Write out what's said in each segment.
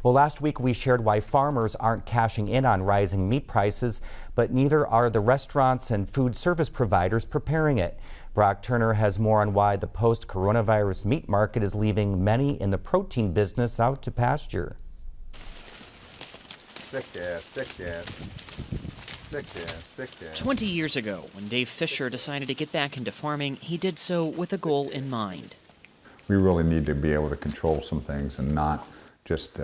Well, last week we shared why farmers aren't cashing in on rising meat prices, but neither are the restaurants and food service providers preparing it. Brock Turner has more on why the post-coronavirus meat market is leaving many in the protein business out to pasture. Thick ass, thick ass, thick ass, thick ass. 20 years ago, when Dave Fischer decided to get back into farming, he did so with a goal in mind. We really need to be able to control some things and not just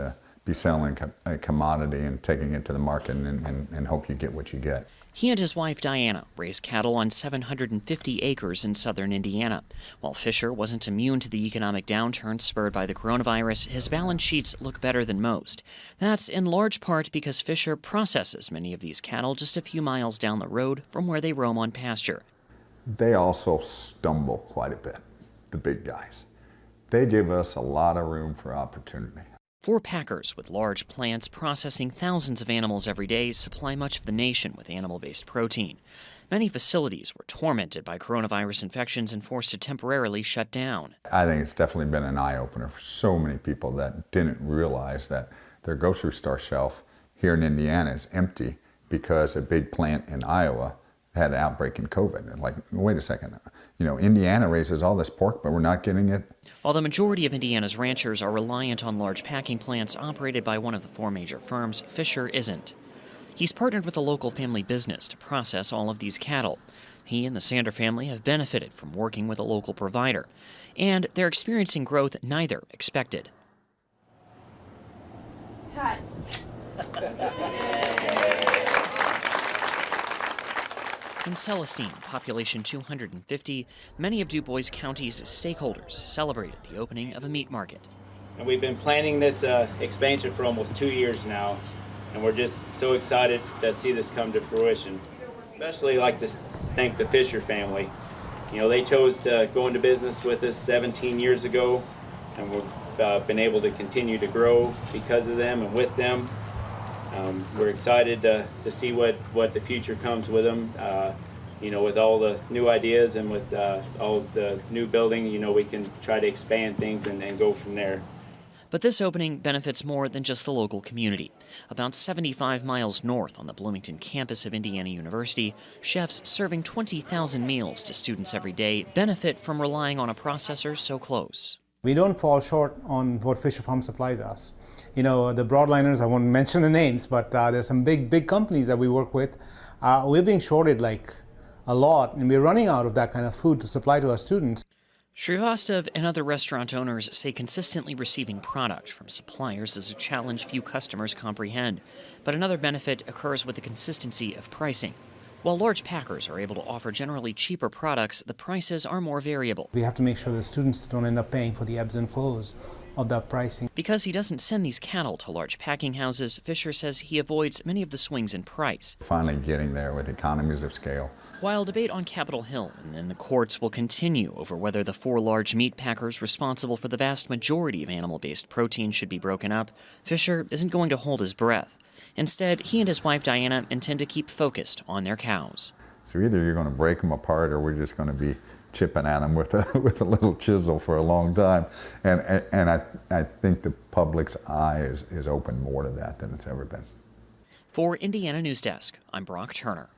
be selling a commodity and taking it to the market and hope you get what you get. He and his wife Diana raised cattle on 750 acres in southern Indiana. While Fischer wasn't immune to the economic downturn spurred by the coronavirus, his balance sheets look better than most. That's in large part because Fischer processes many of these cattle just a few miles down the road from where they roam on pasture. They also stumble quite a bit, the big guys. They give us a lot of room for opportunity. Four packers with large plants processing thousands of animals every day supply much of the nation with animal-based protein. Many facilities were tormented by coronavirus infections and forced to temporarily shut down. I think it's definitely been an eye-opener for so many people that didn't realize that their grocery store shelf here in Indiana is empty because a big plant in Iowa had an outbreak in COVID. And like, wait a second, Indiana raises all this pork, but we're not getting it. While the majority of Indiana's ranchers are reliant on large packing plants operated by one of the four major firms, Fischer isn't. He's partnered with a local family business to process all of these cattle. He and the Sander family have benefited from working with a local provider, and they're experiencing growth neither expected. Cut. In Celestine, population 250, many of DuBois County's stakeholders celebrated the opening of a meat market. And we've been planning this expansion for almost 2 years now, and we're just so excited to see this come to fruition. Especially like to thank the Fischer family. They chose to go into business with us 17 years ago, and we've been able to continue to grow because of them and with them. We're excited to see what the future comes with them. With all the new ideas and with all the new building, we can try to expand things and go from there. But this opening benefits more than just the local community. About 75 miles north on the Bloomington campus of Indiana University, chefs serving 20,000 meals to students every day benefit from relying on a processor so close. We don't fall short on what Fischer Farm supplies us. The broadliners, I won't mention the names, but there's some big companies that we work with. We're being shorted like a lot, and we're running out of that kind of food to supply to our students. Srivastava and other restaurant owners say consistently receiving product from suppliers is a challenge few customers comprehend. But another benefit occurs with the consistency of pricing. While large packers are able to offer generally cheaper products, the prices are more variable. We have to make sure the students don't end up paying for the ebbs and flows of that pricing. Because he doesn't send these cattle to large packing houses, Fischer says he avoids many of the swings in price. Finally getting there with economies of scale. While debate on Capitol Hill and in the courts will continue over whether the four large meat packers responsible for the vast majority of animal-based protein should be broken up, Fischer isn't going to hold his breath. Instead, he and his wife Diana intend to keep focused on their cows. So either you're going to break them apart or we're just going to be chipping at them with a little chisel for a long time. And I think the public's eye is open more to that than it's ever been. For Indiana News Desk, I'm Brock Turner.